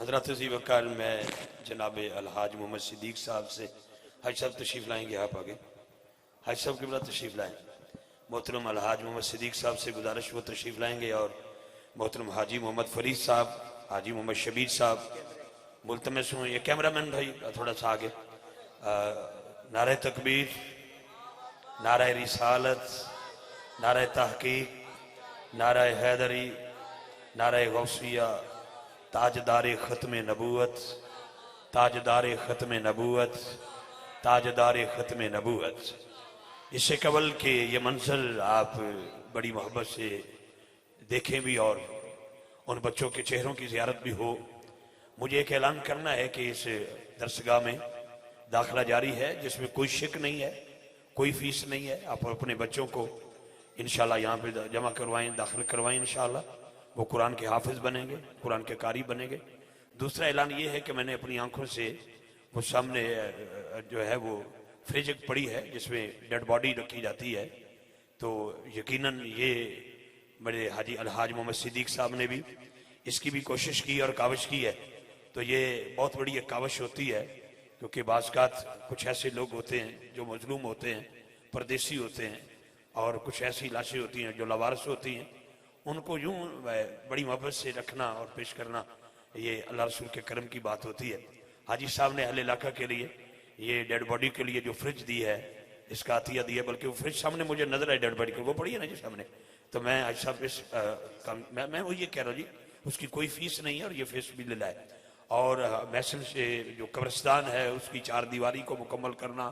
हज़रत अज़ीज़ वक़ार मैं जनाब अलहाज मोहम्मद सिद्दीक साहब से हाजी साहब तशरीफ़ लाएंगे। आप आगे हाजी साहब के बड़ा तशरीफ़ लाएँ। मोहतरम अलहाज मोहम्मद सिद्दीक साहब से गुजारिश वो तशरीफ़ लाएंगे और मोहतरम हाजी मोहम्मद फरीद साहब, हाजी मोहम्मद शबीर साहब मुल्तमस हूँ। ये कैमरा मैन भाई थोड़ा सा आगे। नारे तकबीर, नारे रिसालत, नारे तहकीक, नारे हैदरी, नारे गौसिया, ताजदारे ख़त्म नबूवत, ताजदारे ख़त्म नबूवत, ताजदारे ख़त्म नबूवत। इससे कबल के ये मंजर आप बड़ी मोहब्बत से देखें भी और उन बच्चों के चेहरों की ज़ियारत भी हो। मुझे एक ऐलान करना है कि इस दरसगाह में दाखिला जारी है जिसमें कोई शिक नहीं है, कोई फीस नहीं है। आप अपने बच्चों को इंशाल्लाह यहाँ पे जमा करवाएं, दाखिल करवाएं। इंशाल्लाह वो कुरान के हाफिज बनेंगे, कुरान के कारी बनेंगे। दूसरा ऐलान ये है कि मैंने अपनी आंखों से वो सामने जो है वो फ्रिज पड़ी है जिसमें डेड बॉडी रखी जाती है, तो यकीनन ये मेरे हाजी अलहाज मोहम्मद सिद्दीक साहब ने भी इसकी भी कोशिश की और काविश की है। तो ये बहुत बड़ी एक काविश होती है क्योंकि बाज़ात कुछ ऐसे लोग होते हैं जो मजलूम होते हैं, परदेसी होते हैं, और कुछ ऐसी लाशें होती हैं जो लवारस होती हैं। उनको यूं बड़ी मोहब्बत से रखना और पेश करना ये अल्लाह रसूल के करम की बात होती है। हाजी साहब ने अहले इलाका के लिए ये डेड बॉडी के लिए जो फ्रिज दी है इसका अतिया दिया, बल्कि वो फ्रिज सामने मुझे नजर आई डेड बॉडी के, वो पड़ी है ना जी सामने। तो मैं आज साहब इस मैं वो ये कह रहा हूँ जी, उसकी कोई फीस नहीं है और ये फीस भी ले लाए। और मैसन से जो कब्रिस्तान है उसकी 4 दीवारी को मुकम्मल करना,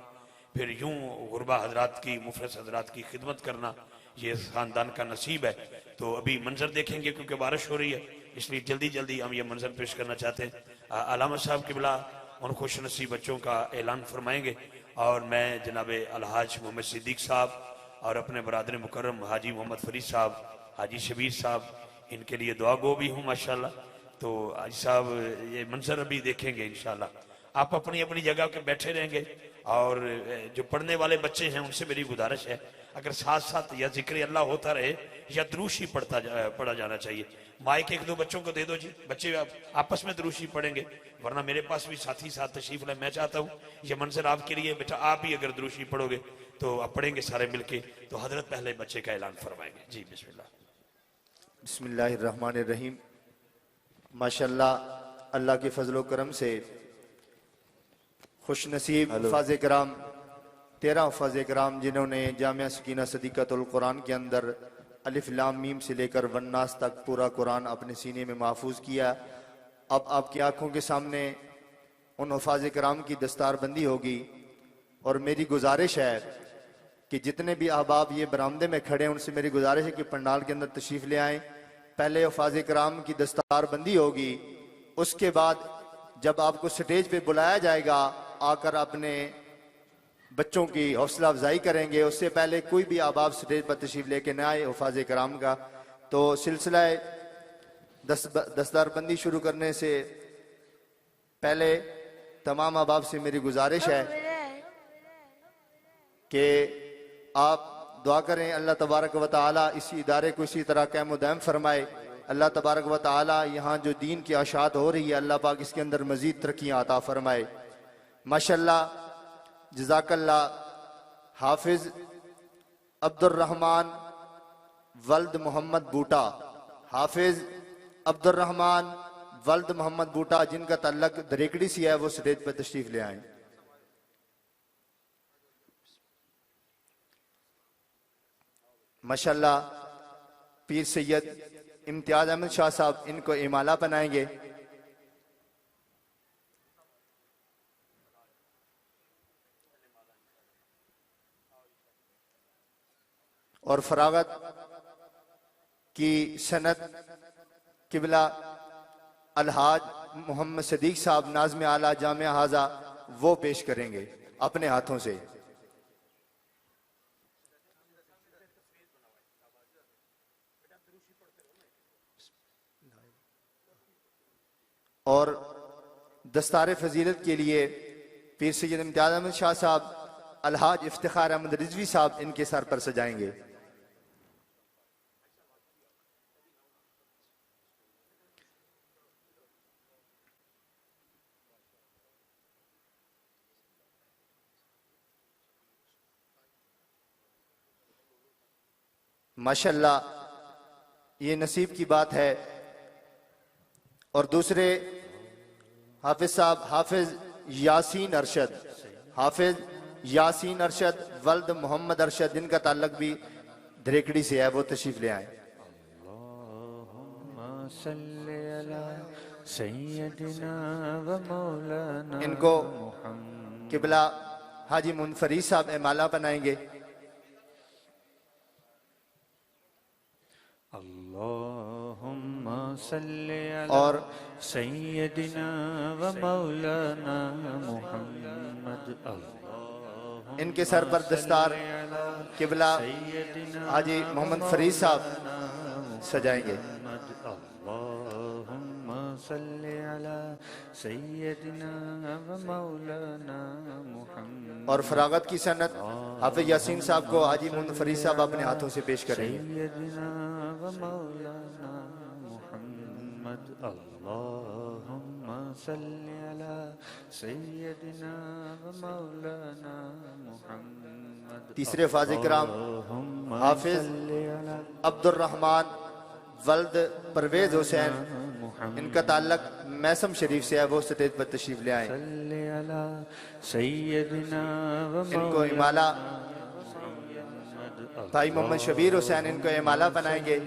फिर यूं गुरबा हजरात की, मुफरस हजरात की खिदमत करना, ये ख़ानदान का नसीब है। तो अभी मंजर देखेंगे क्योंकि बारिश हो रही है, इसलिए जल्दी जल्दी हम ये मंजर पेश करना चाहते हैं। अलामा साहब के बिला उन खुश नसीब बच्चों का ऐलान फरमाएंगे और मैं जनाब अलहाज मोहम्मद सिद्दीक साहब और अपने बरादर मुकर्रम हाजी मोहम्मद फरीद साहब, हाजी शबीर साहब, इनके लिए दुआ गो भी हूँ माशाल्लाह। तो हाजी साहब ये मंजर अभी देखेंगे इंशाल्लाह। आप अपनी अपनी जगह पे बैठे रहेंगे और जो पढ़ने वाले बच्चे हैं उनसे मेरी गुजारिश है अगर साथ साथ या जिक्र अल्लाह होता रहे या द्रूशी पढ़ा जाना चाहिए। माइक 1-2 बच्चों को दे दो जी, बच्चे आपस में द्रूशी पढ़ेंगे, वरना मेरे पास भी साथी साथ तशरीफ लाए। मैं चाहता हूँ ये मंजर आपके लिए बेटा, आप ही अगर द्रूशी पढ़ोगे तो आप पढ़ेंगे सारे मिलके। तो हजरत पहले बच्चे का ऐलान फरमाएंगे जी। बिस्मिल्लाह। बिस्मिल्लाहिर्रहमानिर्रहीम। माशाल्लाह अल्लाह के फजलो करम से खुश नसीब हफ़ाज़ कराम 13 हफ़ाज़ कराम जिन्होंने जामिया सकीना सदीक़तुल कुरान के अंदर अलिफ लाम मीम से लेकर वन्नास तक पूरा कुरान अपने सीने में महफूज किया। अब आपकी आंखों के सामने उन हफ़ाज़ कराम की दस्तारबंदी होगी और मेरी गुजारिश है कि जितने भी अहबाब ये बरामदे में खड़े हैं उनसे मेरी गुजारिश है कि पंडाल के अंदर तशरीफ़ ले आएँ। पहले हफ़ाज़ कराम की दस्तारबंदी होगी, उसके बाद जब आपको स्टेज पे बुलाया जाएगा आकर अपने बच्चों की हौसला अफजाई करेंगे। उससे पहले कोई भी अहबाब स्टेज पर तशरीफ़ लेके न आए हफ़ाज़ कराम का। तो सिलसिला दस्तारबंदी शुरू करने से पहले तमाम अहबाब से मेरी गुजारिश है कि आप दुआ करें अल्लाह तबारक व तआला इसी इदारे को इसी तरह क़ायम व दायम फरमाए। अल्लाह तबारक व तआला यहाँ जो दीन की आशात हो रही है अल्लाह पाक इसके अंदर मज़ीद तरक्कियाँ अता फरमाए। माशाल्लाह, जज़ाकल्लाह। हाफिज अब्दुर्रहमान वल्द मोहम्मद बूटा, हाफिज अब्दुर्रहमान वल्द मोहम्मद बूटा जिनका तल्लक दरेकड़ी से है, वो स्टेज पर तशरीफ ले आए। माशाल्लाह पीर सैयद इम्तियाज अहमद शाह साहब इनको इमाला बनाएंगे। और फरागत की सनत किबला अलहाज मोहम्मद सदीक साहब नाज़्म आला जामिया हाजा वो पेश करेंगे अपने हाथों से। और दस्तार फजीलत के लिए पीर सैयद इम्तियाज अहमद शाह साहब अलहाज इफ्तिखार अहमद रिजवी साहब इनके सर पर सजाएंगे। माशाल्लाह ये नसीब की बात है। और दूसरे हाफिज साहब हाफिज यासीन अरशद, हाफिज यासीन अरशद वल्द मोहम्मद अरशद, जिनका ताल्लुक भी धरेकड़ी से है, वो तशरीफ ले आए। इनको किबला हाजी मुनफरीद साहब एमाला बनाएंगे। और सैयदना व मौलाना मुहम्मद, इनके सर पर दस्तार किबला हाजी मोहम्मद फरीद साहब सजाएंगे। और फरागत की सनत हाफिज यासीन साहब को हाजी मोहम्मद फरीद साहब अपने हाथों से पेश करेंगे। तीसरे फाज़ किराम हाफिज अब्दुल रहमान वल्द परवेज हुसैन, इनका ताल्लुक मैसम शरीफ से है, वो स्टेज पर तशरीफ ले आए। इनको इमाला भाई मोहम्मद शबीर हुसैन इनको इमाला बनाएंगे।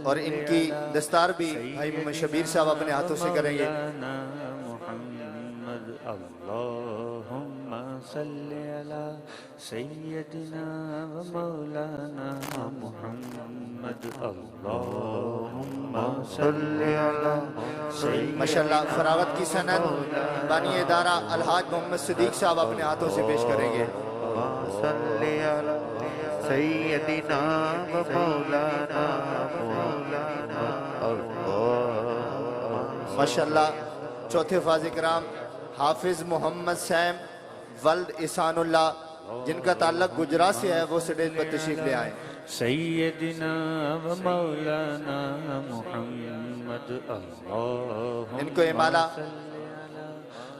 और इनकी दस्तार भी भाई मोहम्मद शबीर साहब अपने हाथों से करेंगे। माशाल्लाह फरागत की सनत बानी इदारा अलहाज मोहम्मद सिद्दीक साहब अपने हाथों से पेश करेंगे। माशाल्लाह चौथे फाज़ किराम हाफिज मोहम्मद सैम वल्द इसानुल्लाह, जिनका ताल्लुक गुजरात से है, वो स्टेज पर तशरीफ ले आए। सैयदना व मौलाना मुहम्मद, इनको इमाला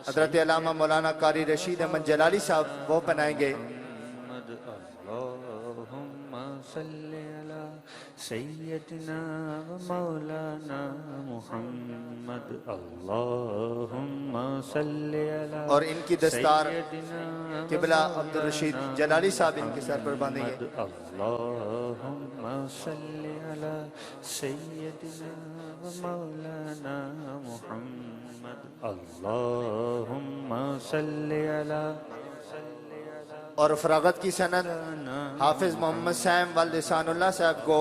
हजरत अल्लामा मौलाना कारी रशीद अहमद जलाली साहब वो पहनाएंगे। सैयदना व मौलाना मुहम्मद, अल्लाहुम्मा सल्ली अला। और इनकी दस्तार किबला अब्दुल रशीद जलाली साहब इनके सर पर बांधेंगे। अल्लाहुम्मा सल्ली अला सैयदना व मौलाना मुहम्मद, अल्लाहुम्मा सल्ली अला। और फरागत की सनद हाफिज मोहम्मद सैम वल्द इसानुल्लाह साहब को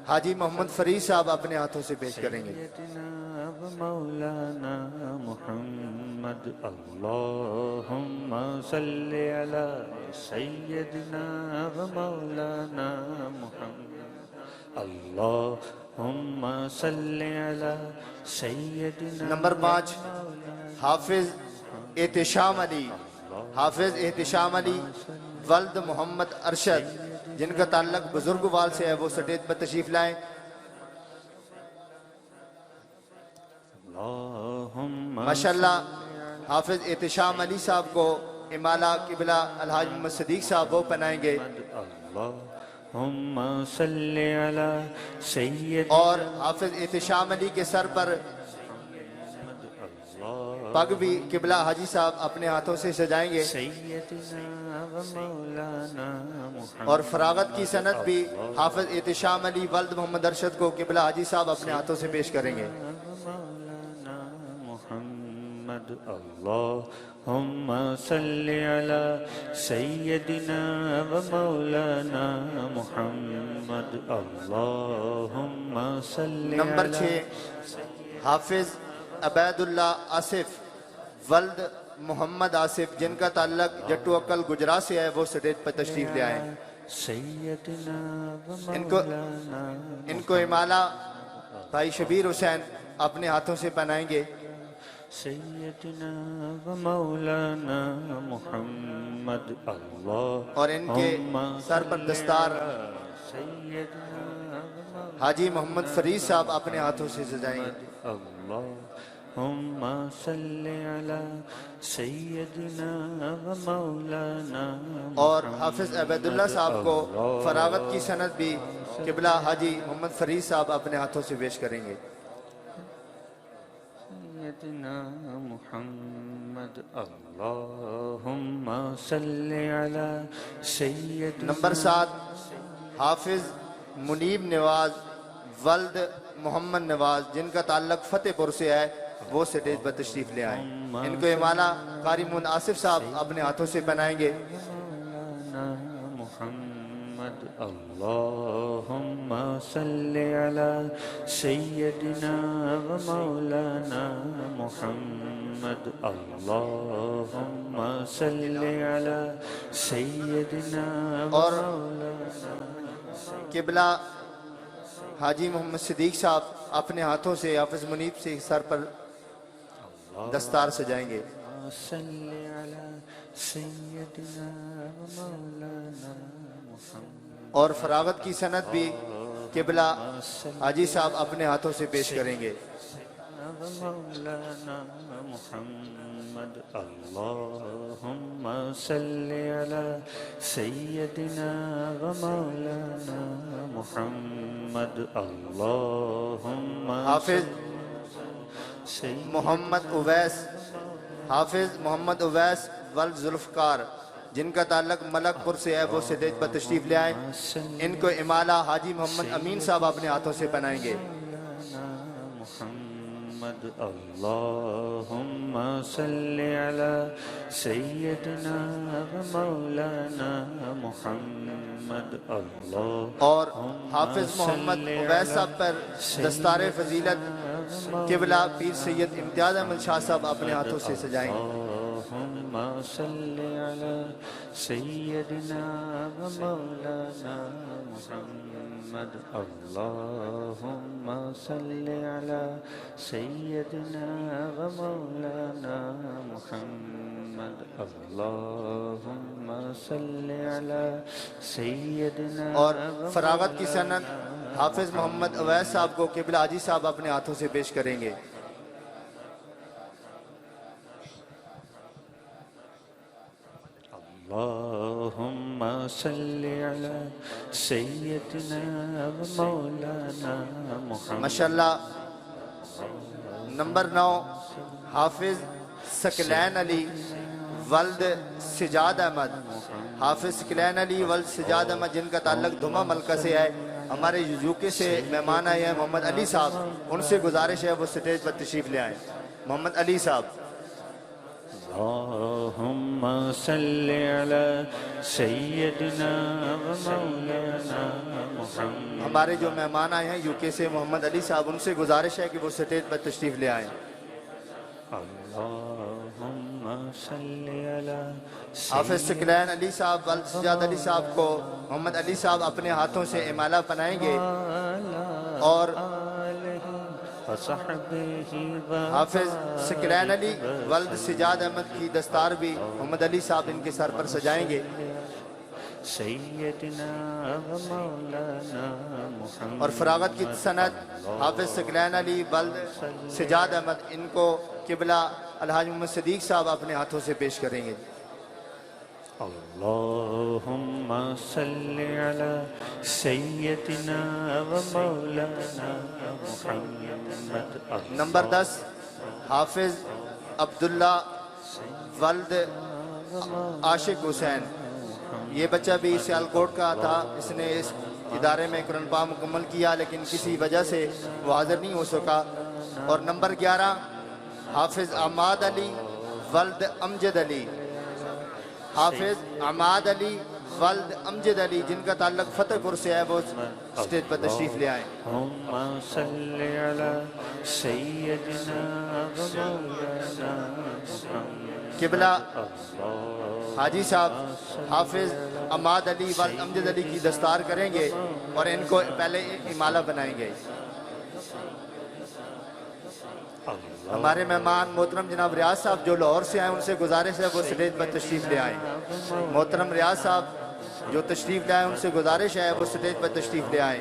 हाजी मोहम्मद फरीद साहब अपने हाथों से पेश करेंगे। मौलाना मुहम्मद, अल्लाहुम्मा सल्ली अला सैयदना व मौलाना मुहम्मद, अल्लाहुम्मा सल्ली अला सैयदना। नंबर 5 हाफिज एहतिशाम अली, हाफिज एहतिशाम अली वल्द मोहम्मद अरशद, जिनका ताल्लुक बुजुर्गवाल से है, वो स्टेज पर तशरीफ लाएं। माशाल्लाह हाफिज एहतिशाम अली साहब को इमाला किबला अलहाज मोहम्मद सिद्दीक साहब वो पहनाएंगे। और हाफिज एहतिशाम अली के सर पर पग भी किबला हाजी साहब अपने हाथों से सजाएंगे। और फरागत की सनत भी हाफिज एहतिशाम अली वल्द मोहम्मद अरशद को किबला हाजी साहब अपने हाथों से पेश करेंगे। अल्लाहुम्मा सल्ली अला सय्यदिना व मौलाना मुहम्मद, अल्लाहुम्मा सल्ली। नंबर 6 हाफिज अबैदुल्लाह आसिफ वल्द मोहम्मद आसिफ, जिनका ताल्लुक जट्टू अक्कल गुजरात से है, वो स्टेज पर तशरीफ ले आए। इनको इमाला भाई शबीर हुसैन अपने हाथों से पहनाएंगे। सैयदना व मौलाना मुहम्मद, अल्लाह। और इनके सर पर दस्तार हाजी मोहम्मद फरीद साहब अपने हाथों से सजाएंगे। अल्लाहुम्मा सल्लि अला सय्यदिना व मौलाना और हाफिज अबैदुल्ला साहब को फरागत की सनद भी किबला हाजी मोहम्मद फरीद साहब अपने हाथों से पेश करेंगे। सय्यदिना मुहम्मद अल्लाहुम्मा सल्लि अला सय्यदिना। नंबर 7 हाफिज मुनीब नवाज वल्द मोहम्मद नवाज जिनका ताल्लुक फतेहपुर से है, वो स्टेज पर तशरीफ ले आए। इनको इमाला कारी मुन आसिफ साहब अपने हाथों से पहनाएंगे। मुहम्मद अल्लाहुम्मा सल्लि अला सय्यदिना व मौलाना मुहम्मद अल्लाहुम्मा सल्लि अला सय्यदिना व और मौलाना। किबला हाजी मोहम्मद सिद्दीक साहब अपने हाथों से हाफिज मुनीब से सर पर दस्तार सजाएंगे। सल्लि अला सय्यदिना व मौलाना मुहम्मद। और फरागत की सनद भी किबला हाजी साहब अपने हाथों से पेश करेंगे। मौलाना मुहम्मद अल्लाहुम्मा सल्लि अला सय्यदिना व मौलाना मुहम्मद अल्लाहुम्मा हाफिज मोहम्मद उवैस हाफिज मोहम्मद उवैस वल्द जुल्फकार जिनका ताल्लुक मलकपुर से है, वो स्टेज पर तशरीफ ले आए। इनको इमाला हाजी मोहम्मद अमीन साहब अपने हाथों से पहनाएंगे। मुहम्मद अल्लाहुम्मा सल्लि अला सय्यदिना व मौलाना मुहम्मद अल्लाह। और हाफिज मोहम्मद उवैस साहब पर दस्तारे फजीलत किबला पीर सैयद इम्तियाज अहमद शाह साहब अपने हाथों से सजाएंगे। अल्लाहुम्मा सल्लि अला सय्यदिना व मौलाना मुहम्मद अल्लाहुम्मा सल्लि अला सय्यदिना व मौलाना मुहम्मद अल्लाहुम्मा सल्लि अला सय्यदिना। और फरागत की सनद हाफिज मोहम्मद उवैस साहब को किबला हाजी साहब अपने हाथों से पेश करेंगे। अल्लाहुम्मा सल्लि अला सय्यदिना व मौलाना मुहम्मद। माशाल्लाह। नंबर 9 हाफिज सकलैन अली वल्द सिजाद अहमद हाफिज सकलैन अली वल्द सिजाद अहमद जिनका ताल्लुक धुमा मलका से है, हमारे यूके से मेहमान आए हैं मोहम्मद अली साहब, उनसे गुजारिश है वो स्टेज पर तशरीफ ले आए। मोहम्मद अली साहब। अल्लाहुम्मा सल्लि अला सय्यदिना व मौलाना मुहम्मद। हमारे जो मेहमान आए हैं यूके से मोहम्मद अली साहब, उनसे गुजारिश है कि वो स्टेज पर तशरीफ ले आए। अल्लाहुम्मा सल्लि अला हाफिज सकलैन अली साहब वल्द सिजाद अली साहब को मोहम्मद अली साहब अपने हाथों से इमाला पहनाएंगे। और हाफिज सकलैन अली वल्द सिजाद अहमद की दस्तार भी मोहम्मद अली साहब इनके सर पर सजाएंगे। सय्यदिना व मौलाना मुहम्मद। और फरागत की सनद हाफिज सकलैन अली वल्द सिजाद अहमद इनको किबला अलहाज मोहम्मद सिद्दीक साहब अपने हाथों से पेश करेंगे। अल्लाहुम्मा सल्लि अला सय्यदिना व मौलाना मुहम्मद। नंबर 10 हाफिज अब्दुल्ला वल्द आशिक हुसैन, ये बच्चा भी सियालकोट का था, इसने इस इदारे में कुरान पाक मुकम्मल किया लेकिन किसी वजह से वो हाजिर नहीं हो सका। और नंबर 11 हाफिज अमाद अली वल्द अमजद अली हाफिज अमाद अली वल्द अमजद अली जिनका ताल्लुक फतेहपुर से है, वो स्टेज पर तशरीफ ले आए। अल्लाहुम्मा सल्लि अला सय्यदिना व मौलाना मुहम्मद। किबला हाजी साहब हाफिज अमाद अली वल्द अमजद अली की दस्तार करेंगे और इनको पहले इमाला बनाएंगे। हमारे मेहमान मोहतरम जनाब रियाज साहब जो लाहौर से आए, उनसे गुजारिश है वो स्टेज पर तशरीफ ले आए। मोहतरम रियाज साहब जो तशरीफ ले आए, उनसे गुजारिश है वो स्टेज पर तशरीफ ले आए।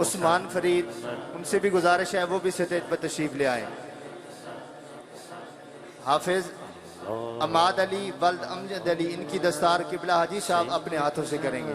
उस्मान फरीद, उनसे भी गुजारिश है वो भी स्टेज पर तशरीफ ले आए। हाफिज अमाद अली वल्द अमजद अली, इनकी दस्तार किबला हाजी साहब अपने हाथों से करेंगे।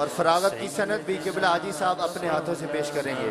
और फरागत की सनद भी किबला हाजी साहब अपने हाथों से पेश करेंगे।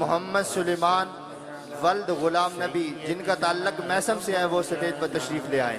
मोहम्मद सुलेमान वल्द गुलाम नबी, जिनका ताल्लुक मैसम से है, वो स्टेज पर तशरीफ ले आए।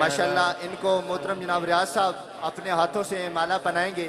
माशाल्लाह, इनको मोहतरम जनाब रियाज साहब अपने हाथों से माला पहनाएंगे।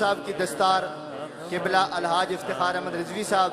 साहब की दस्तार किबला अलहाज इफ्तिखार अहमद रिजवी साहब,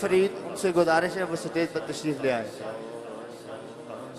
फरीद, उनसे गुजारिश है वो स्टेज पर तशरीफ ले आए।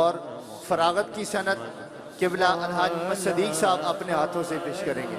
और फरागत की सनद किबला अलहाज मोहम्मद सदीक साहब अपने हाथों से पेश करेंगे।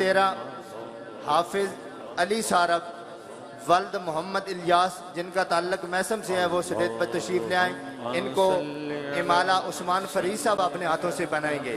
13 हाफिज अली सारब वल्द मोहम्मद इलियास, जिनका ताल्लुक मैसम से है, वो स्टेज पर तशरीफ ले आए। इनको इमाला उस्मान फरीद साहब अपने हाथों से बनाएंगे।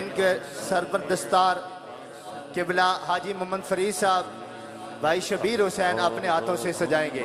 इनके सर पर दस्तार किबला हाजी मोहम्मद फरीद साहब भाई शबीर हुसैन अपने हाथों से सजाएंगे।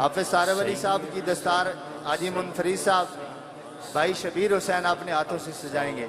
हाफिज सारब अली साहब की दस्तार हाजी मोहम्मद फरीद साहब भाई शबीर हुसैन अपने हाथों से सजाएंगे।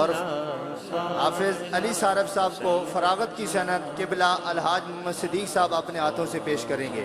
और हाफिज अली सारब साहब को फरागत की सनद किबला अलहाज मोहम्मद सदीक साहब अपने हाथों से पेश करेंगे।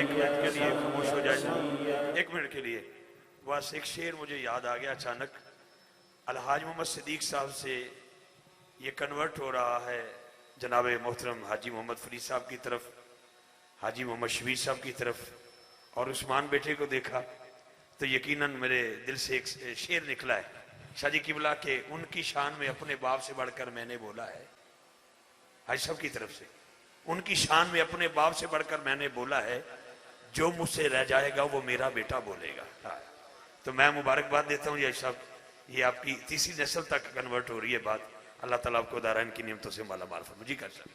एक मिनट के लिए खामोश हो जाए, एक मिनट के लिए। बस एक शेर मुझे याद आ गया अचानक। अलहाज मोहम्मद सिद्दीक साहब से ये कन्वर्ट हो रहा है जनाब मोहतरम हाजी मोहम्मद फरीद साहब की तरफ, हाजी मोहम्मद शबीर साहब की तरफ, और उस्मान बेटे को देखा तो यकीनन मेरे दिल से एक शेर निकला है शादी किबला के, उनकी शान में अपने बाप से बढ़कर मैंने बोला है। हाजी साहब की तरफ से, उनकी शान में अपने बाप से बढ़कर मैंने बोला है, जो मुझसे रह जाएगा वो मेरा बेटा बोलेगा। हाँ। तो मैं मुबारकबाद देता हूँ हाजी साहब, ये आपकी तीसरी नस्ल तक कन्वर्ट हो रही है बात। अल्लाह ताला आपको दारायन की नियमतों से माला माल फरमाए। कर सकते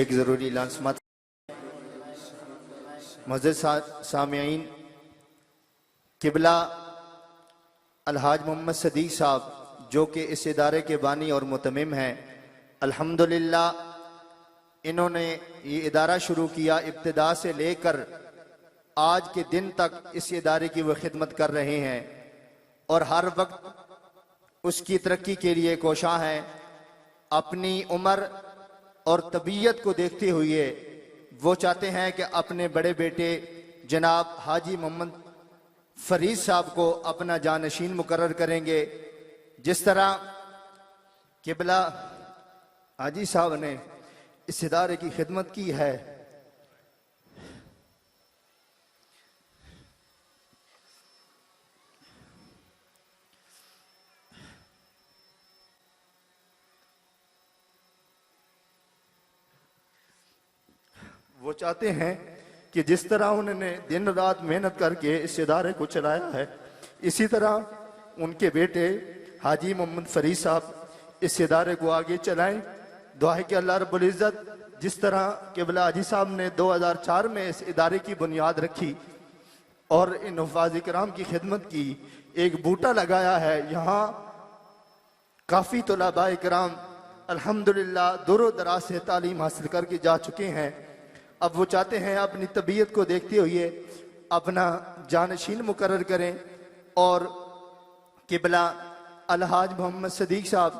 एक ज़रूरी ऐलान समात। मुअज़्ज़िज़ सामिईन, किबला अलहाज मोहम्मद सदीक साहब जो कि इस इदारे के बानी और मुतमिम हैं, अल्हम्दुलिल्लाह इन्होंने ये इदारा शुरू किया, इब्तिदा से लेकर आज के दिन तक इस इदारे की वो खिदमत कर रहे हैं और हर वक्त उसकी तरक्की के लिए कोशां हैं। अपनी उम्र और तबीयत को देखते हुए वो चाहते हैं कि अपने बड़े बेटे जनाब हाजी मोहम्मद फरीद साहब को अपना जानशीन मुकर्रर करेंगे। जिस तरह किबला हाजी साहब ने इस इदारे की खिदमत की है। वो चाहते हैं कि जिस तरह उन्होंने दिन रात मेहनत करके इस इदारे को चलाया है, इसी तरह उनके बेटे हाजी मोहम्मद फरीद साहब इस इदारे को आगे चलाएं। दुआ है कि अल्लाह रब्बुल इज़्ज़त जिस तरह किबला हाजी साहब ने 2004 में इस इदारे की बुनियाद रखी और इन हुफ़ाज़ इकराम की खिदमत की, एक बूटा लगाया है। यहाँ काफ़ी तलबा इकराम अल्हम्दुलिल्लाह दूर दराज से तालीम हासिल करके जा चुके हैं। अब वो चाहते हैं अपनी तबीयत को देखते हुए अपना जानशीन मुकर्रर करें और किबला अलहाज मोहम्मद सदीक साहब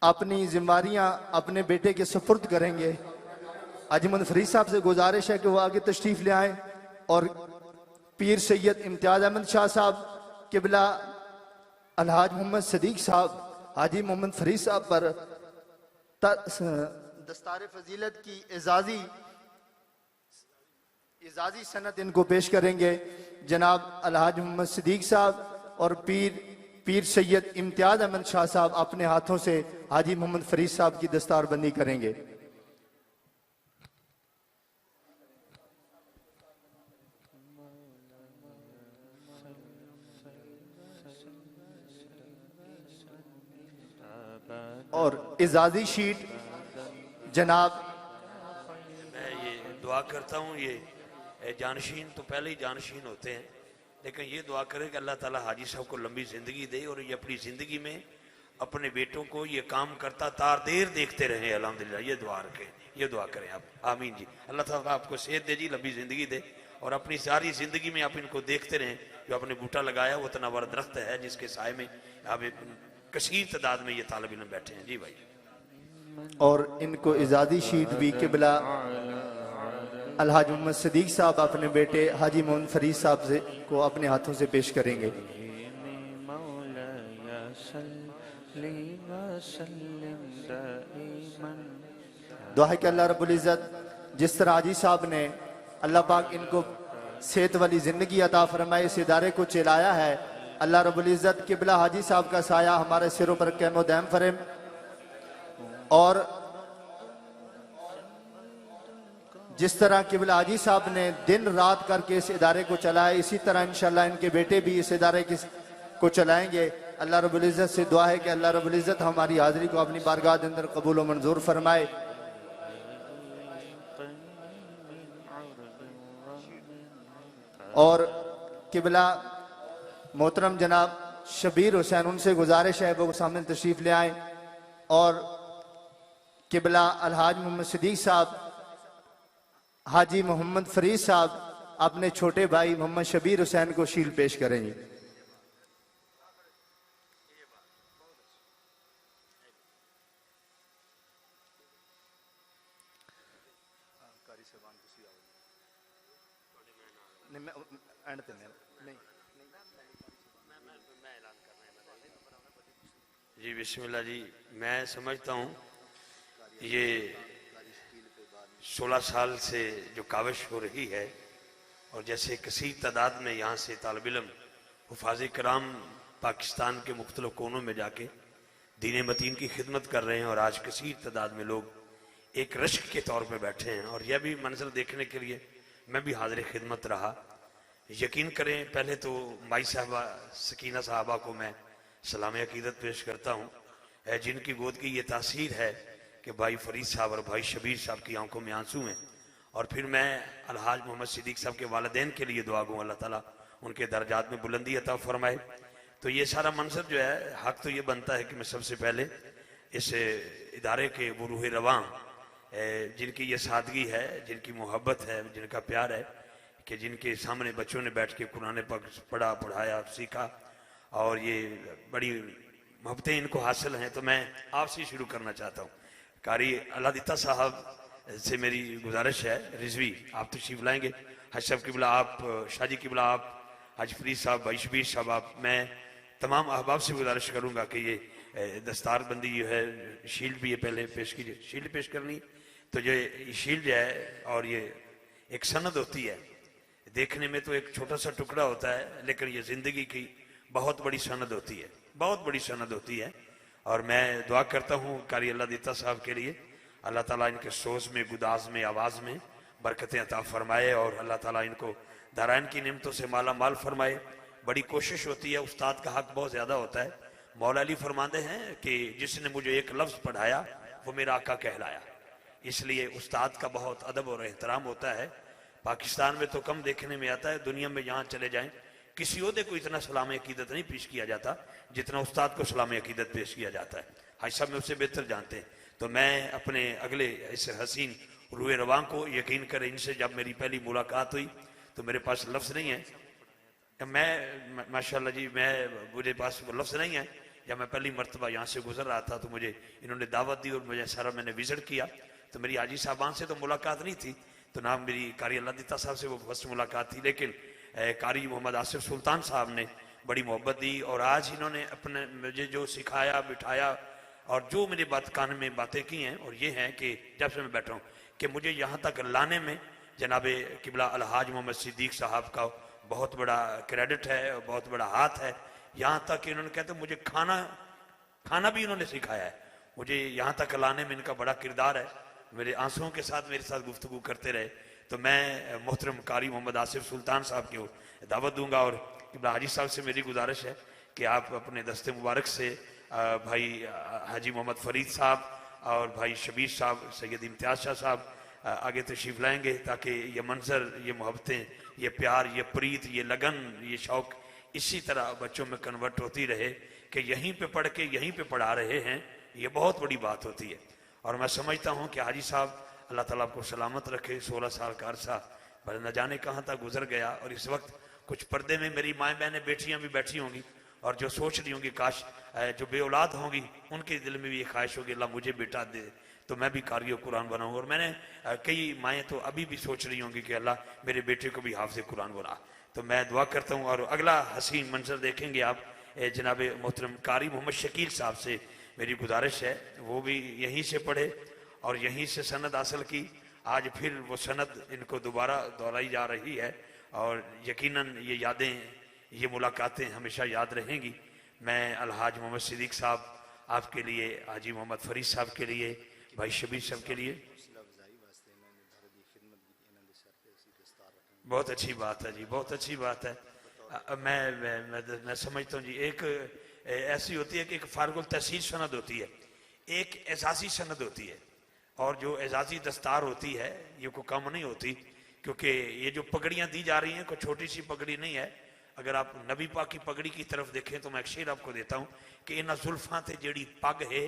अपनी जिम्मेदारियां अपने बेटे के सुपुर्द करेंगे। अजमन फरीद साहब से गुजारिश है कि वो आगे तशरीफ ले आए और पीर सैयद इम्तियाज अहमद शाह साहब किबला अलहाज मोहम्मद सदीक साहब हाजी मोहम्मद फरीद साहब पर दस्तार फजीलत की एजाजी सनत इनको पेश करेंगे। जनाब अलहाज मोहम्मद सदीक साहब और पीर सैयद इम्तियाज अहमद शाह साहब अपने हाथों से हाजी मोहम्मद फरीद साहब की दस्तारबंदी करेंगे। और एजाजी शीट जनाब, मैं ये दुआ करता हूँ, ये जानशीन तो पहले ही जानशीन होते हैं, लेकिन ये दुआ करें कि अल्लाह ताला हाजी साहब को लंबी ज़िंदगी दे और ये अपनी ज़िंदगी में अपने बेटों को ये काम करता तार देर देखते रहे। अल्हम्दुलिल्लाह ये दुआ रखें, ये दुआ करें आप। आमीन जी। अल्लाह ताला आपको सेहत दे जी, लंबी ज़िंदगी दे और अपनी सारी ज़िंदगी में आप इनको देखते रहें। जो आपने बूटा लगाया वो इतना बड़ा दरख्त है जिसके साए में आप कसीर तादाद में ये तालिब इल्म बैठे हैं। जी भाई। और इनको इजाज़ी शीट भी किबला अलहाज मोहम्मद सदीक साहब अपने बेटे हाजी मोहम्मद फरीद साहब से को अपने हाथों से पेश करेंगे। दुआ है कि अल्लाह रब्बुल इज़्ज़त जिस तरह हाजी साहब ने अल्लाह पाक इनको सेहत वाली ज़िंदगी अता फरमाए, इस इदारे को चलाया है, अल्लाह रब्बुल इज़्ज़त किबला हाजी साहब का साया हमारे सिरों पर क़याम दायम फरम। और जिस तरह किबला हाजी साहब ने दिन रात करके इस इदारे को चलाया, इसी तरह इंशाल्लाह इनके बेटे भी इस इदारे को चलाएंगे। अल्लाह रब्बुल इज़्ज़त से दुआ है कि अल्लाह रब्बुल इज़्ज़त हमारी हाज़िरी को अपनी बारगाह के अंदर कबूल व मंजूर फरमाए। और किबला मोहतरम जनाब शबीर हुसैन, उनसे गुजारिश है वो सामने तशरीफ ले आए और किबला अलहाज मोहम्मद सदीक साहब हाजी मोहम्मद फरीद साहब अपने छोटे भाई मोहम्मद शबीर हुसैन को शील पेश करेंगे। जी बिस्मिल्लाह जी। मैं समझता हूँ ये 16 साल से जो काविश हो रही है और जैसे कसीर तादाद में यहाँ से तालिब इल्म हुफ़ाज़ कराम पाकिस्तान के मुख्तलिफ कोनों में जाके दीन मतीन की खिदमत कर रहे हैं और आज कसीर तादाद में लोग एक रश्क के तौर पे बैठे हैं और यह भी मंजर देखने के लिए मैं भी हाज़िर खिदमत रहा। यकीन करें, पहले तो माई साहबा सकीना साहबा को मैं सलाम अकीदत पेश करता हूँ, जिनकी गोद की ये तासीर है कि भाई फरीद साहब और भाई शबीर साहब की आंखों में आंसू हैं। और फिर मैं अलहाज मोहम्मद सिद्दीक साहब के वालिदैन के लिए दुआ गूँ, अल्लाह ताला उनके दर्जात में बुलंदी अता फरमाए। तो ये सारा मंजर जो है, हक तो ये बनता है कि मैं सबसे पहले इस इदारे के वो रूह रवां जिनकी ये सादगी है, जिनकी मोहब्बत है, जिनका प्यार है, कि जिनके सामने बच्चों ने बैठ के कुरान पाक पढ़ा, पढ़ाया, सीखा और ये बड़ी मोहब्बतें इनको हासिल हैं। तो मैं आपसे शुरू करना चाहता हूँ। कारी अलादिता साहब से मेरी गुजारिश है, रिजवी आप तशरीफ लाएंगे। हज साहब किबला आप, शाजी किबला आप, हज फरीद साहब, भाई शबीर साहब आप, मैं तमाम अहबाब से गुजारिश करूँगा कि ये दस्तारबंदी जो है, शील्ड भी है, पहले पेश कीजिए, शील्ड पेश करनी है। तो ये शील्ड है और ये एक सनद होती है, देखने में तो एक छोटा सा टुकड़ा होता है, लेकिन ये जिंदगी की बहुत बड़ी सनद होती है, बहुत बड़ी सनद होती है। और मैं दुआ करता हूँ कारी अल्लाह दीता साहब के लिए, अल्लाह ताला इनके सोच में, गुदाज में, आवाज़ में बरकतें अता फरमाए और अल्लाह ताला इनको दारायन की नेमतों से माला माल फरमाए। बड़ी कोशिश होती है, उस्ताद का हक बहुत ज़्यादा होता है। मौला अली फरमाते हैं कि जिसने मुझे एक लफ्ज़ पढ़ाया वो मेरा आका कहलाया। इसलिए उस्ताद का बहुत अदब और एहतराम होता है। पाकिस्तान में तो कम देखने में आता है, दुनिया में जहाँ चले जाएं किसी ओहदे को इतना सलाम अकीदत नहीं पेश किया जाता जितना उस्ताद को सलाम अकीदत पेश किया जाता है। हाजी साहब में उससे बेहतर जानते हैं। तो मैं अपने अगले इस हसीन रूए रवां को, यकीन करें इनसे जब मेरी पहली मुलाकात हुई तो मेरे पास लफ्ज़ नहीं है। मैं माशाल्लाह जी, मुझे पास लफ्ज़ नहीं है। जब मैं पहली मरतबा यहाँ से गुजर रहा था तो मुझे इन्होंने दावत दी और मुझे सारा मैंने विजिट किया। तो मेरी हाजी साहबान से तो मुलाकात नहीं थी, तो ना मेरी कारी अल्लाह दीता साहब से वो फर्स्ट मुलाकात थी, लेकिन कारी मोहम्मद आसिफ सुल्तान साहब ने बड़ी मोहब्बत दी और आज इन्होंने अपने मुझे जो सिखाया, बिठाया और जो मेरे कान में बातें की हैं, और ये हैं कि जब से मैं बैठा हूँ कि मुझे यहाँ तक लाने में जनाबे किबला अलहाज मोहम्मद सिद्दीक साहब का बहुत बड़ा क्रेडिट है और बहुत बड़ा हाथ है। यहाँ तक कि इन्होंने कहते मुझे खाना भी इन्होंने सिखाया है। मुझे यहाँ तक लाने में इनका बड़ा किरदार है। मेरे आंसुओं के साथ मेरे साथ गुफ्तगू करते रहे। तो मैं मोहतरम कारी मोहम्मद आसिफ सुल्तान साहब को दावत दूंगा और किबला हाजी साहब से मेरी गुजारिश है कि आप अपने दस्ते मुबारक से भाई हाजी मोहम्मद फरीद साहब और भाई शबीर साहब, सैयद इम्तियाज शाह साहब आगे तशरीफ़ लाएंगे ताकि ये मंजर, ये मोहब्बतें, ये प्यार, ये प्रीत, ये लगन, ये शौक़ इसी तरह बच्चों में कन्वर्ट होती रहे कि यहीं पे पढ़ के यहीं पे पढ़ा रहे हैं। ये बहुत बड़ी बात होती है। और मैं समझता हूँ कि हाजी साहब अल्लाह ताला आपको सलामत रखे। 16 साल का अरसा पर न जाने कहाँ तक गुजर गया और इस वक्त कुछ पर्दे में मेरी माएँ बहनें बेटियाँ भी बैठी होंगी और जो सोच रही होंगी काश जो बे औलाद होंगी उनके दिल में भी ये ख्वाहिश होगी अल्लाह मुझे बेटा दे तो मैं भी कारी कुरान बनाऊँ। और मैंने कई माएँ तो अभी भी सोच रही होंगी कि अल्लाह मेरे बेटे को भी हाफ़िज़ कुरान बना। तो मैं दुआ करता हूँ। और अगला हसीन मंजर देखेंगे आप, जनाब मोहतरम कारी मोहम्मद शकील साहब से मेरी गुजारिश है वो भी यहीं से पढ़े और यहीं से सनद हासिल की। आज फिर वो सनद इनको दोबारा दोहराई जा रही है और यकीनन ये यादें, ये मुलाकातें हमेशा याद रहेंगी। मैं अलहाज मोहम्मद सिद्दीक साहब आपके लिए, हाजी मोहम्मद फरीद साहब के लिए, भाई शबीर साहब के लिए बहुत अच्छी बात है जी, बहुत अच्छी बात है। मैं समझता हूँ जी, एक ऐसी होती है कि एक फारगुल तहसील सनद होती है, एक एजाजी सनद होती है और जो एजाजी दस्तार होती है ये कोई कम नहीं होती क्योंकि ये जो पगड़ियाँ दी जा रही हैं कोई छोटी सी पगड़ी नहीं है। अगर आप नबी पाक की पगड़ी की तरफ देखें तो मैं एक शेर आपको देता हूँ कि इन्ह जुल्फां ते जेड़ी पग है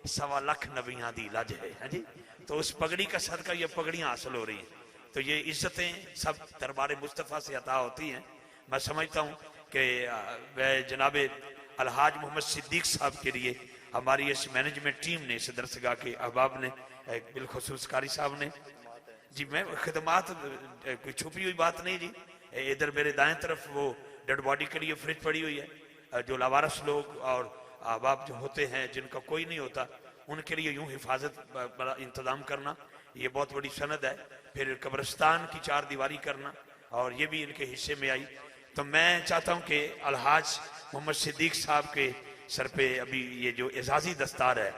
1.25 लाख नबियां दी लज है जी। तो उस पगड़ी का सदका ये पगड़ियाँ हासिल हो रही हैं। तो ये इज्जतें सब दरबार मुस्तफ़ा से अता होती हैं। मैं समझता हूँ कि जनाब अलहाज मोहम्मद सिद्दीक साहब के लिए हमारी इस मैनेजमेंट टीम ने, इस दरसगाह के अहबाब ने, बिलखुसूस कारी साहब ने जी, मैं खिदमात कोई छुपी हुई बात नहीं जी। इधर मेरे दाएं तरफ वो डेड बॉडी के लिए फ्रिज पड़ी हुई है। जो लावारस लोग और अहबाब जो होते हैं जिनका कोई नहीं होता उनके लिए यूं हिफाजत बड़ा इंतजाम करना ये बहुत बड़ी सनद है। फिर कब्रिस्तान की 4 दीवारी करना और ये भी इनके हिस्से में आई। तो मैं चाहता हूँ कि अलहाज मोहम्मद सिद्दीक साहब के सर पे अभी ये जो एजाजी दस्तार है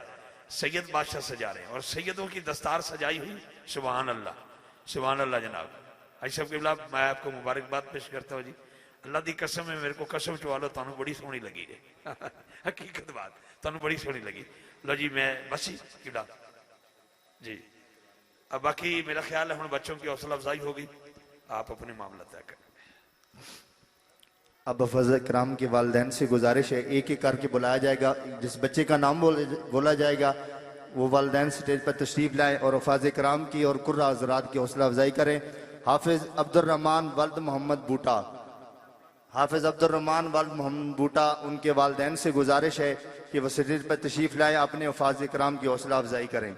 सैयद बादशाह सजा रहे हैं और सैयदों की दस्तार सजाई हुई। सुभान अल्लाह, सुभान अल्लाह जनाब। अशरफ किबला मैं आपको मुबारकबाद पेश करता हूँ जी। अल्लाह की कसम है, मेरे को कसम चुवा लो, तुम बड़ी सोहनी लगी है हकीकत बात, तुम बड़ी सोहनी लगी। लो जी मैं बस ही किबला जी। अब बाकी मेरा ख्याल है हम बच्चों की हौसला अफजाई होगी, आप अपने मामला तय करें। अब हफ़ज़ कराम के वालिदैन से गुजारिश है एक एक करके बुलाया जाएगा, जिस बच्चे का नाम बोला जाएगा वो वालिदैन स्टेज पर तशरीफ़ लाएँ और हफ़ज़ कराम की और कुर्रा हज़रात की हौसला अफजाई करें। हाफिज़ अब्दुर्रहमान वल्द मोहम्मद बूटा, हाफिज़ अब्दुर्रहमान वल्द मोहम्मद बूटा, उनके वालिदैन से गुजारिश है कि वह स्टेज पर तशरीफ़ लाएँ, अपने हफ़ज़ कराम की हौसला अफजाई करें।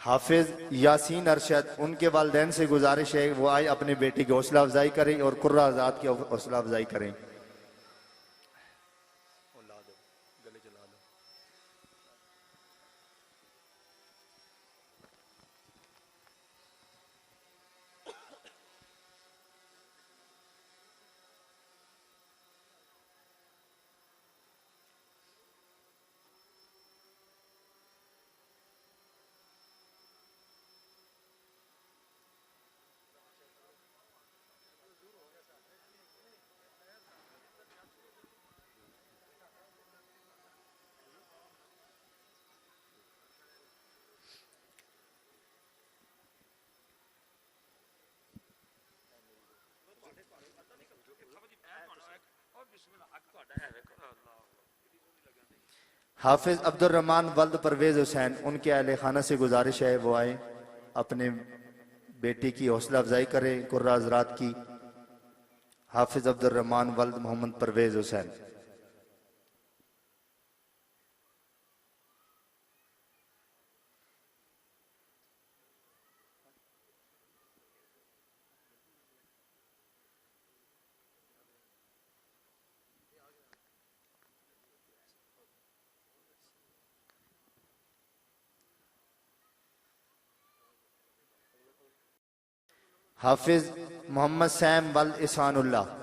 हाफिज यासीन अरशद, उनके वालिदैन से गुजारिश है वो आए अपने बेटे की हौसला अफजाई करें और कुर्रा आजाद की हौसला अफजाई करें। हाफिज अब्दुल रहमान वल्द परवेज हुसैन, उनके अहले खाना से गुजारिश है वो आए अपने बेटी की हौसला अफजाई करें कुर्रा हजरात की। हाफिज अब्दुल रहमान वल्द मोहम्मद परवेज हुसैन। हाफिज मोहम्मद सैम वल्द इसानुल्लाह।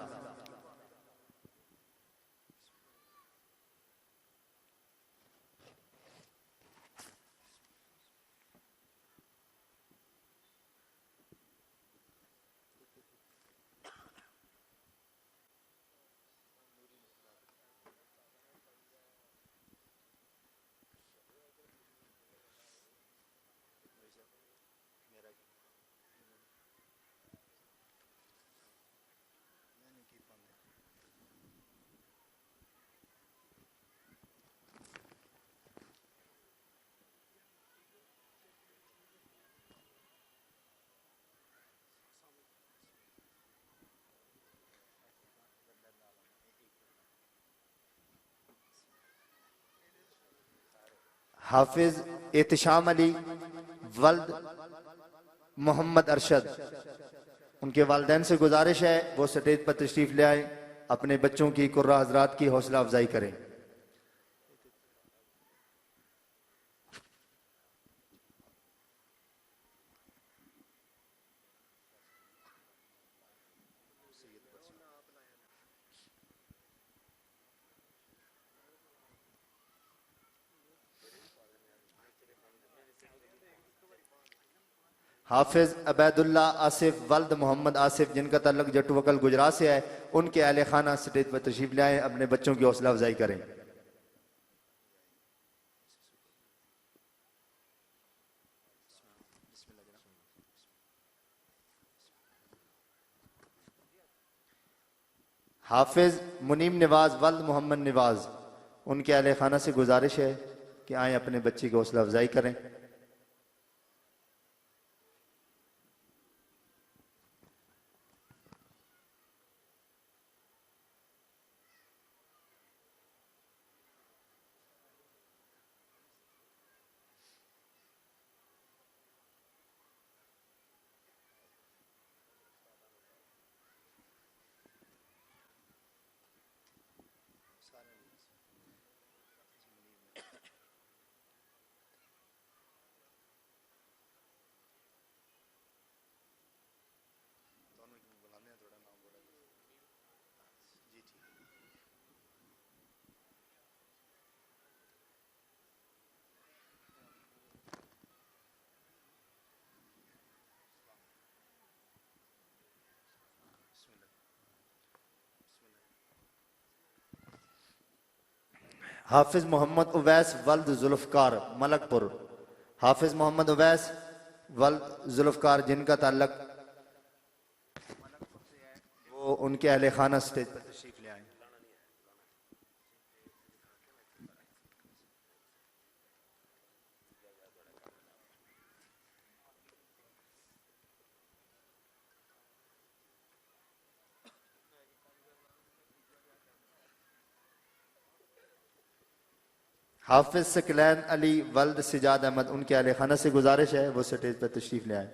हाफिज एहतिशाम अली वल्द मोहम्मद अरशद, उनके वालिदैन से गुजारिश है वो स्टेज पर तशरीफ ले आए अपने बच्चों की कुर्रा हजरात की हौसला अफजाई करें। हाफिज अबैदुल्ला आसिफ वल्द मोहम्मद आसिफ, जिनका ताल्लुक जटुवकल गुजरात से है, उनके अहले खाना स्टेज पर तशरीफ ले आए अपने बच्चों की हौसला अफजाई करें। हाफिज मुनीम नवाज वल्द मोहम्मद नवाज, उनके अहले खाना से गुजारिश है कि आए अपने बच्चे की हौसला अफजाई करें। हाफिज मोहम्मद उवैस वल्द जुल्फकार मलकपुर, हाफिज मोहम्मद उवैस वल्द जुल्फकार, जिनका ताल्लुक वो उनके अहले खाना स्टेज पर तशरीफ ले आए। हाफिज सकलैन अली वल्द सिजाद अहमद उनके अहले खाना से गुजारिश है वो स्टेज पर तशरीफ ले आए।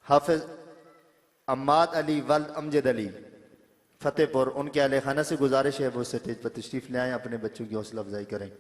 हाफिज अम्माद अली वल्द अमजद अली फतेहपुर उनके अहले खाना से गुजारिश है वो स्टेज पर तशरीफ ले आए, अपने बच्चों की हौसला अफजाई करें।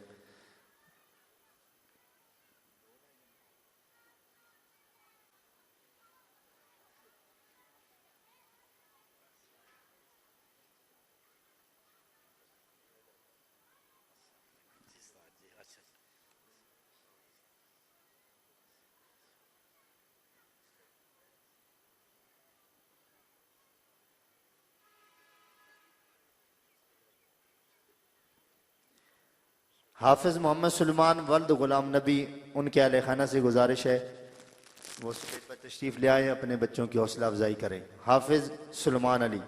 हाफिज मोहम्मद सुलेमान वल्द गुलाम नबी उनके अहले खाना से गुजारिश है वो स्टेज पर तशरीफ ले आए, अपने बच्चों की हौसला अफजाई करें। हाफिज सुलेमान अली।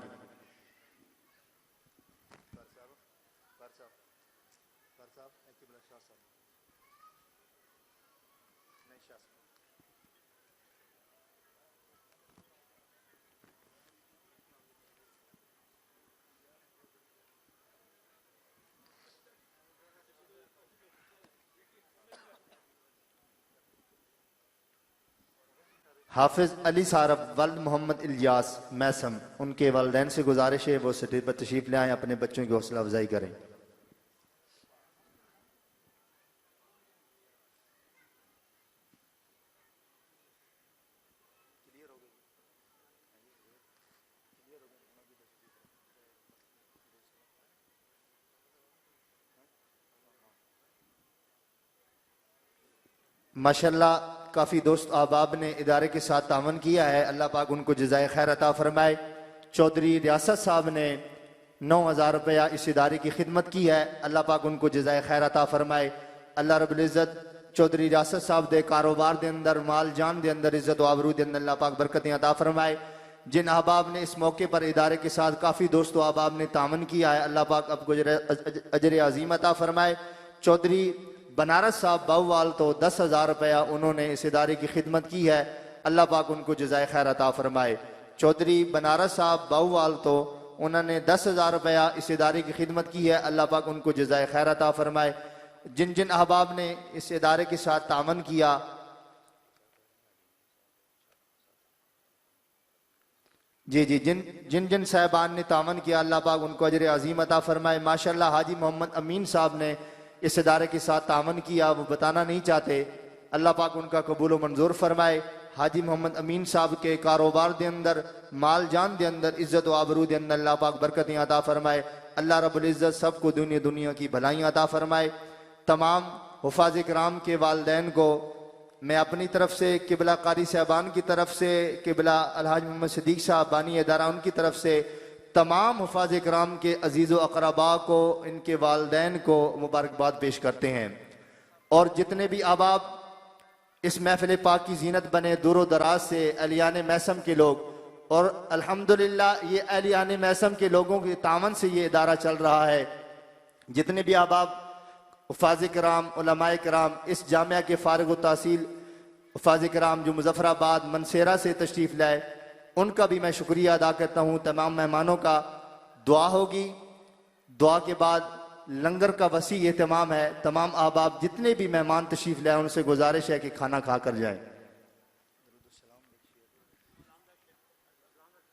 हाफिज अली सारब वल्द मोहम्मद इलियास मैसम उनके वालिदैन से गुजारिश है वो स्टेज पर तशरीफ ले आए, अपने बच्चों की हौसला अफजाई करें। माशाल्लाह काफ़ी दोस्त अहबाब ने इदारे के साथ तावन किया है, अल्लाह पाक उनको जज़ाए खैर अता फरमाए। चौधरी रियासत साहब ने 9,000 रुपया इस इदारे की खिदमत की है, अल्लाह पाक उनको जज़ाए खैर अता फरमाए। अल्लाह रब्बुल इज़्ज़त चौधरी रियासत साहब दे कारोबार के अंदर माल जान के अंदर इज़्ज़त आबरू के अंदर अल्लाह पाक बरकतें अता फरमाए। जिन अहबाब ने इस मौके पर इदारे के साथ काफ़ी दोस्त अहबाब ने तावन किया है, अल्लाह पाक आपको अजर अजीम अता फरमाए। चौधरी बनारस साहब बाहुवाल तो 10,000 रुपया उन्होंने इस इदारे की खिदमत की है, अल्लाह पाक उनको जज़ाए खैर अता फरमाए। चौधरी बनारस साहब बाहुवाल तो उन्होंने 10,000 रुपया इस इदारे की खिदमत की है, अल्लाह पाक उनको जज़ाए खैर अता फरमाए। जिन जिन अहबाब ने इस इदारे के साथ तावन किया, जी जी जिन जिन जिन साहबान ने तावन किया, अल्लाह पाक उनको अजर अजीम अता फरमाए। माशाल्लाह हाजी मोहम्मद अमीन साहब ने इस इदारे के साथ तावन किया, वो बताना नहीं चाहते, अल्लाह पाक उनका कबूल व मंजूर फरमाए। हाजी मोहम्मद अमीन साहब के कारोबार के अंदर माल जान के अंदर इज्जत व आबरू के अंदर अल्लाह पाक बरकतें अता फरमाए। अल्लाह रब्बुल इज़्ज़त सबको दुनिया दुनिया की भलाइयाँ अता फरमाए। तमाम हुफ़ाज़ इकराम के वालिदैन को मैं अपनी तरफ से, किबला कारी साहबान की तरफ से, किबला अलहाज मोहम्मद सिद्दीक साहब बानी इदारा उनकी तरफ से, तमाम हुफ़ाज़ इकराम के अजीज़ व अक़रबा को, इनके वालिदैन को मुबारकबाद पेश करते हैं। और जितने भी अहबाब इस महफ़िल पाक की जीनत बने दूर दराज से, अहलियान मैसम के लोग, और अल्हम्दुलिल्लाह ये अहलियान मैसम के लोगों के तावन से ये इदारा चल रहा है। जितने भी अहबाब हुफ़ाज़ इकराम, उलमाए किराम, इस जामिया के फ़ारिग़ तहसील हुफ़ाज़ इकराम जो मुज़फ़्फ़राबाद मनसेरा से तशरीफ़ लाए, उनका भी मैं शुक्रिया अदा करता हूँ। तमाम मेहमानों का दुआ होगी, दुआ के बाद लंगर का वसी एहतमाम है। तमाम अहबाब जितने भी मेहमान तशरीफ़ लाए उनसे गुजारिश है कि खाना खा कर जाएँ।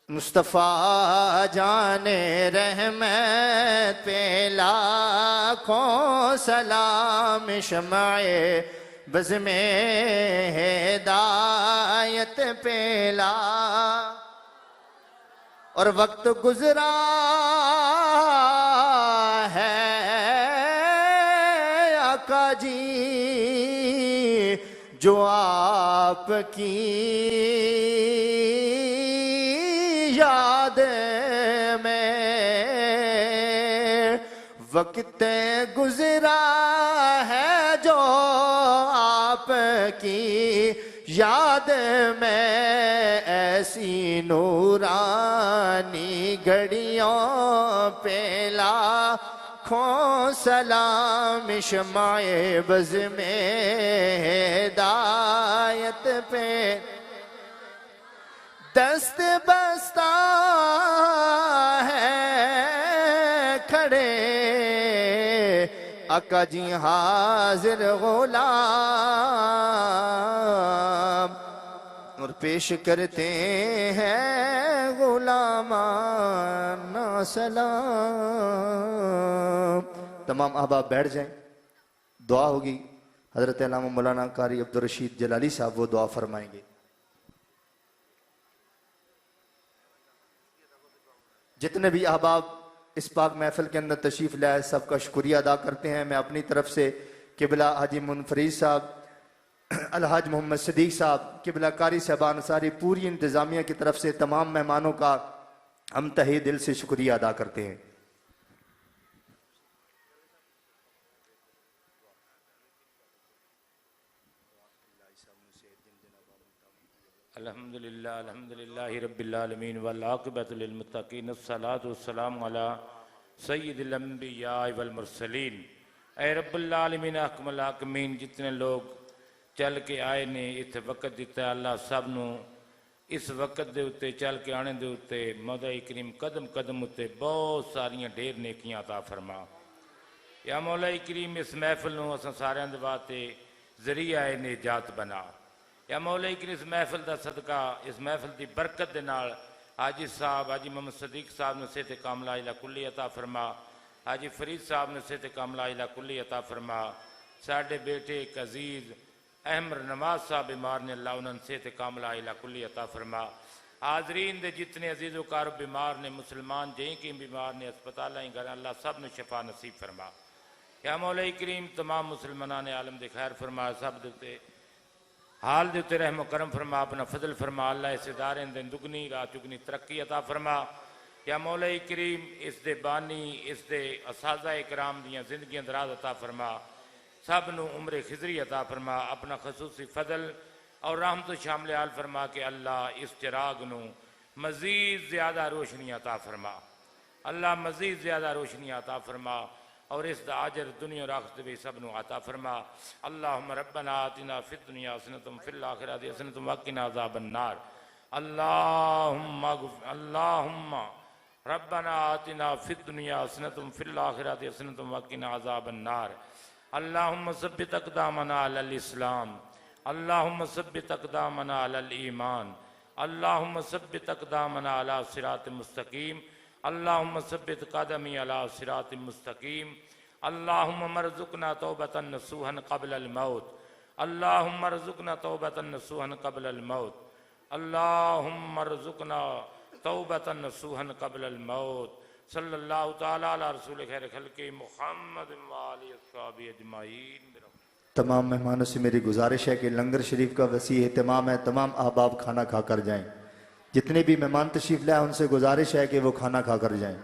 मुस्तफ़ा जाने रहमत पे लाखों सलाम, शमाए बज़ में हिदायत पेला, और वक्त गुजरा है आका जी जो आपकी याद में वक्त गुजरा है जो आपकी याद में ऐसी नूरानी घड़ियों पे लाखों सलाम शमाए बज़ में हिदायत पे दस्त बस्ता है खड़े आका जी हाजिर गुलाम और पेश करते हैं गुलामाना सलाम। तमाम अहबाब बैठ जाएं, दुआ होगी। हजरत अल्लामा मौलाना कारी अब्दुल रशीद जलाली साहब वो दुआ फरमाएंगे। जितने भी अहबाब इस पाक महफिल के अंदर तशरीफ़ लाए सबका शुक्रिया अदा करते हैं। मैं अपनी तरफ से किबला हाजी मुनफरीद साहब, अलहाज मोहम्मद सदीक साहब, किबला कारी साहबान, सारी पूरी इंतज़ामिया की तरफ से तमाम मेहमानों का हम तहे दिल से शुक्रिया अदा करते हैं। अल्हम्दुलिल्लाह अल्हम्दुलिल्लाहि रब्बिल आलमीन वल आक़िबतु लिल मुत्तक़ीन अस्सलातु वस्सलामु अला सय्यिदिल अंबिया वल मुरसलीन। ऐ रब्बुल आलमीन अकमल हाकिमीन, जितने लोग चल के आए ने इत्थे वक्त दिता, अल्लाह सब नूं इस वक्त दे उत्ते चल के आने दे उत्ते मौला करीम कदम कदम उत्ते बहुत सारियां ढेर नेकियां अता फरमा। या मौला करीम इस महफिल नूं असां सारियां दे वास्ते जरिया ए निजात बना। या मौला करीम इस महफिल दा सदका, इस महफिल दी बरकत दे नाल हाजी साहब, हाजी मोहम्मद सदीक साहब ने सेहत कामला इला कुल्ली अता फरमा, हाजी फरीद साहब ने सेहत कामला इला कुल्ली अता फरमा, साडे बेटे एक अजीज अहमद नवाज साहब बीमार ने, अल्लाह उन्होंने सेहत कामला इला कुल्ली अता फरमा। हाजरीन दे जितने अजीज़ो कार बीमार ने, मुसलमान जहीं की बीमार ने, अस्पताल घर, अल्लाह सब ने शफा नसीब फरमा। या मौला करीम तमाम मुसलमाना ने आलम दे खैर फरमा, सब दे हाल दे उत्ते रहम करम फरमा, अपना फजल फरमा। अल्लाह इस इदारे दिन दुगनी रात चुगनी तरक्की अता फरमा। या मौला करीम इस दे बानी, इस दे असाजा इकराम दियां जिंदगियां दराज अता फरमा, सब नूं उम्र खिजरी अता फरमा, अपना खसूसी फजल और रहमत शामिल आल फरमा के अल्लाह इस चिराग नूं मजीद ज़्यादा रोशनी अता फरमा। अल्लाह मजीद ज़्यादा रोशनी अता फरमा और इस अजर दुनिया और आखिरत भी सब नूं अता फरमा। अल्लाहुम्मा रब्बना आतिना फिद दुनिया हसनतम फिल आखिरति हसनतम वक़िना अज़ाबन नार। अल्लाहुम्मा रब्बना आतिना फिद दुनिया हसनतम फिल आखिरति हसनतम वक़िना अज़ाबन नार। अल्लाहुम्मा सब्बित अक़दामना अलल इस्लाम, अल्लाहुम्मा सब्बित अक़दामना अलल ईमान, अल्लाहुम्मा सब्बित अक़दामना अला सिरातिल मुस्तकीम, अल्लाहुम्मा सब्बित क़दमी अला सिरातिल मुस्तकीम, अल्लाहुम्मा मरज़ुक़ना तौबतन नसूहन क़ब्लल मौत, अल्लाहुम्मा रज़ुक़ना तौबतन नसूहन क़ब्लल मौत, अल्लाहुम्मा मरज़ुक़ना तौबतन नसूहन क़ब्लल मौत। सल्लल्लाहु तआला अला रसूल खैर खल्क़ि मुहम्मद व आलिहि अस्हाबी अजमाइन। तमाम मेहमानों से मेरी गुजारिश है कि लंगर शरीफ का वसी एहतमाम है, तमाम अहबाब खाना खाकर जाएं। जितने भी मेहमान तशरीफ लाए उनसे गुजारिश है कि वो खाना खाकर जाएं।